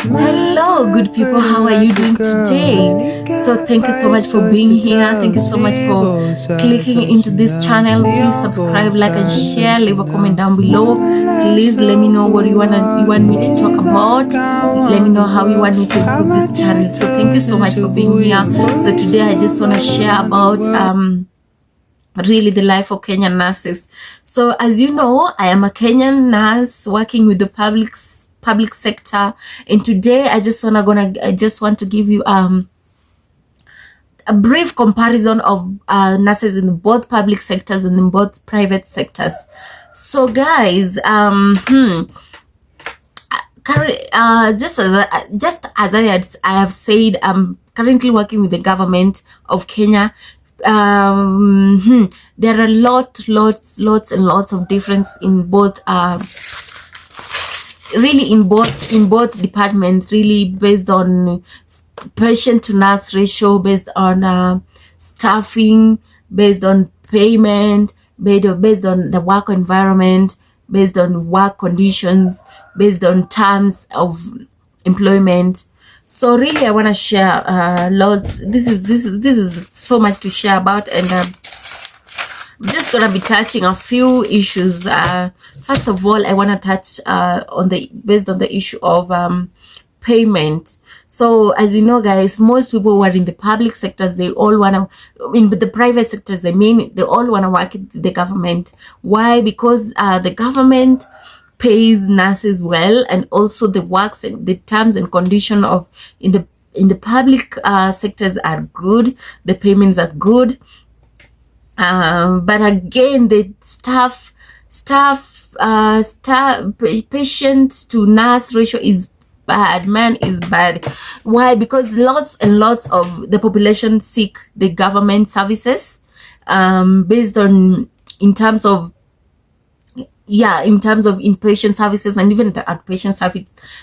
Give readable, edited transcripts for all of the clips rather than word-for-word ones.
Hello, good people. How are you doing today? So thank you so much for being here. Thank you so much for clicking into this channel. Please subscribe, like, and share. Leave a comment down below. Please let me know what you want me to talk about. Let me know how you want me to improve this channel. So thank you so much for being here. So today I just want to share about really the life of Kenyan nurses. So as you know, I am a Kenyan nurse working with the public sector, and today I just want to give you a brief comparison of nurses in both public sectors and in both private sectors. So guys, just as I have said, I'm currently working with the government of Kenya. There are lots and lots of difference in both really in both departments, really based on patient to nurse ratio, based on staffing, based on payment, based on the work environment, based on work conditions, based on terms of employment. So really I want to share lots. This is so much to share about, and I'm just gonna be touching a few issues. First of all, I want to touch based on the issue of payment. So as you know, guys, most people who are in the public sectors, they all want to, in the private sectors, they all want to work with the government. Why? Because the government pays nurses well, and also the works and the terms and condition of in the public sectors are good. The payments are good, but again, the patient to nurse ratio is bad. Man, is bad. Why? Because lots and lots of the population seek the government services, based on in terms of inpatient services and even the outpatient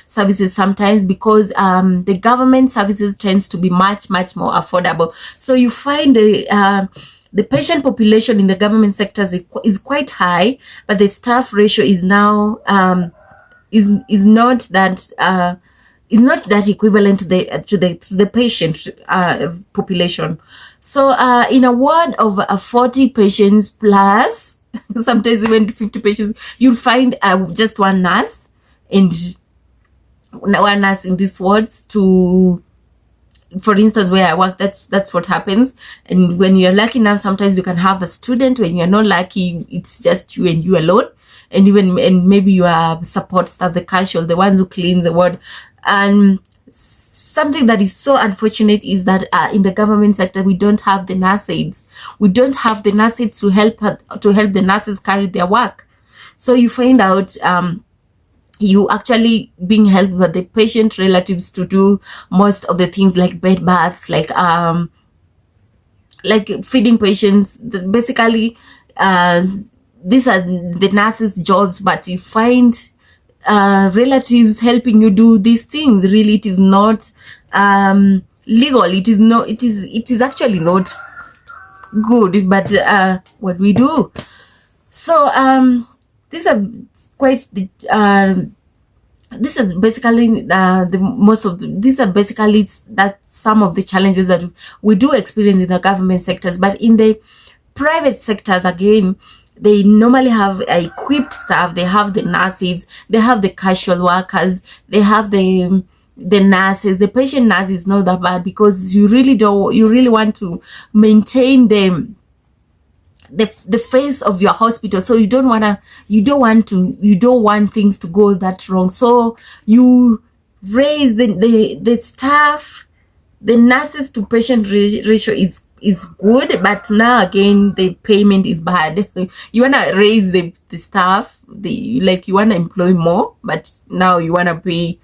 services sometimes, because the government services tends to be much more affordable. So you find the patient population in the government sectors is quite high, but the staff ratio is now is not that equivalent to the patient population. So in a ward of 40 patients plus, sometimes even 50 patients, you'll find just one nurse in these wards. To, for instance, where I work, that's what happens. And when you're lucky enough, sometimes you can have a student. When you're not lucky, it's just you and you alone, and maybe you are support staff, the casual, the ones who clean the ward. And something that is so unfortunate is that in the government sector, we don't have the nurse aides. We don't have the nurse aides to help the nurses carry their work. So you find out you actually being helped by the patient relatives to do most of the things, like bed baths, like feeding patients. Basically, these are the nurses' jobs, but you find relatives helping you do these things. Really, it is not legal. It is actually not good, but what we do. So these are quite the this is basically these are basically that some of the challenges that we do experience in the government sectors. But in the private sectors, again, they normally have equipped staff. They have the nurses, they have the casual workers, they have the nurses. The patient nurse is not that bad, because you really want to maintain the face of your hospital. So you don't want things to go that wrong. So you raise the staff, the nurses to patient ratio is good, but now again the payment is bad. You want to raise the staff, you want to employ more, but now you want to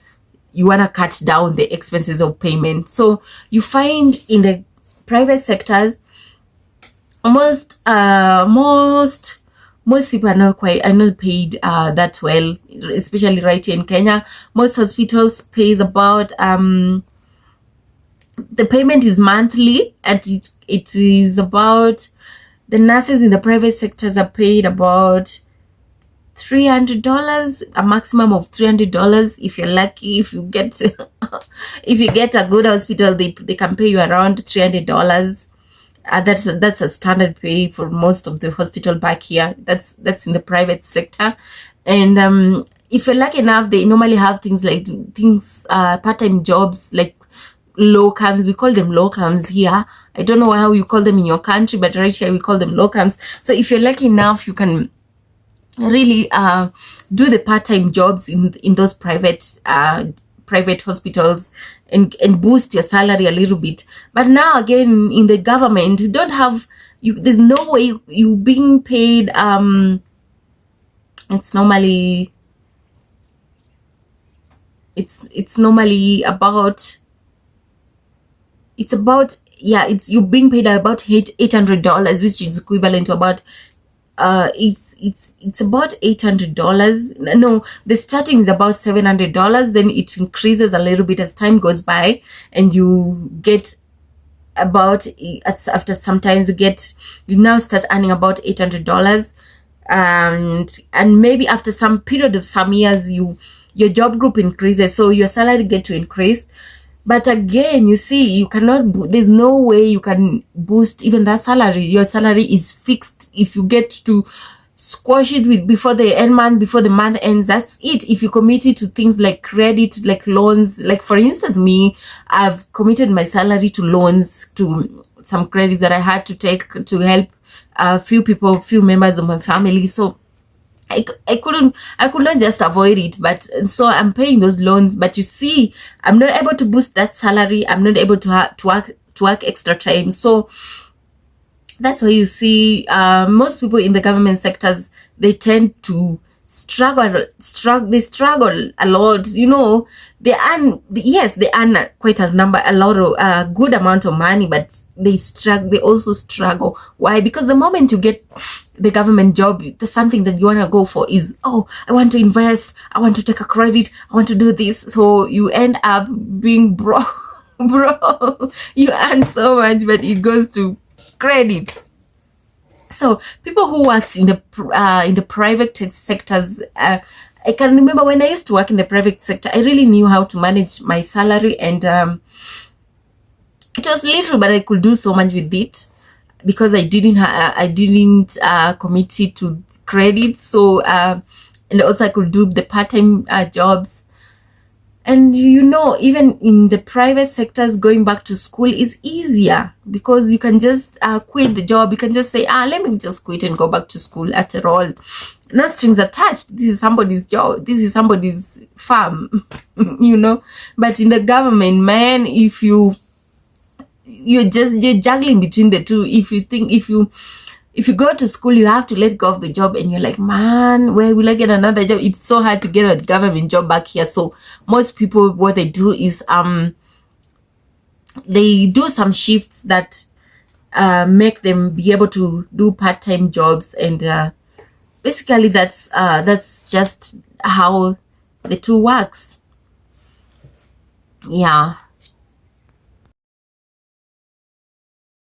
cut down the expenses of payment. So you find in the private sectors, most people are not paid that well, especially right here in Kenya. Most hospitals pays about the payment is monthly, and it is about, the nurses in the private sectors are paid about $300, a maximum of $300. If you're lucky, if you get if you get a good hospital, they can pay you around $300. That's a standard pay for most of the hospital back here. That's in the private sector. And if you're lucky enough, they normally have things like part-time jobs, like locums. We call them locums here. I don't know how you call them in your country, but right here we call them locums. So if you're lucky enough, you can really do the part-time jobs in those private hospitals and boost your salary a little bit. But now again, in the government, you don't have there's no way you being paid. It's normally about you being paid about $800, which is equivalent to about it's about $800. No, the starting is about $700. Then it increases a little bit as time goes by, and you get about, after sometimes you now start earning about $800. And maybe after some period of some years, your job group increases, so your salary get to increase. But again, you see, you cannot, there's no way you can boost even that salary. Your salary is fixed. If you get to squash it before the month ends, that's it. If you commit it to things like credit, like loans, like for instance, me, I've committed my salary to loans, to some credits that I had to take to help a few members of my family. So I could not just avoid it, but so I'm paying those loans. But you see, I'm not able to boost that salary. I'm not able to work extra time. So that's why you see most people in the government sectors, they tend to struggle a lot. You know, they earn quite a good amount of money, but they also struggle. Why? Because the moment you get the government job, there's something that you want to go for is, oh, I want to invest, I want to take a credit, I want to do this. So you end up being broke. You earn so much, but it goes to credit. So people who works in the private sectors, I can remember when I used to work in the private sector, I really knew how to manage my salary, and it was little, but I could do so much with it because I didn't commit it to credit. So and also I could do the part-time jobs. And you know, even in the private sectors, going back to school is easier because you can just quit the job. You can just say, let me just quit and go back to school. After all, no strings attached. This is somebody's job. This is somebody's farm, you know. But in the government, man, if you're juggling between the two. If you go to school, you have to let go of the job, and you're like, man, where will I get another job? It's so hard to get a government job back here. So most people, what they do is they do some shifts that make them be able to do part-time jobs, and basically that's just how the two works. Yeah.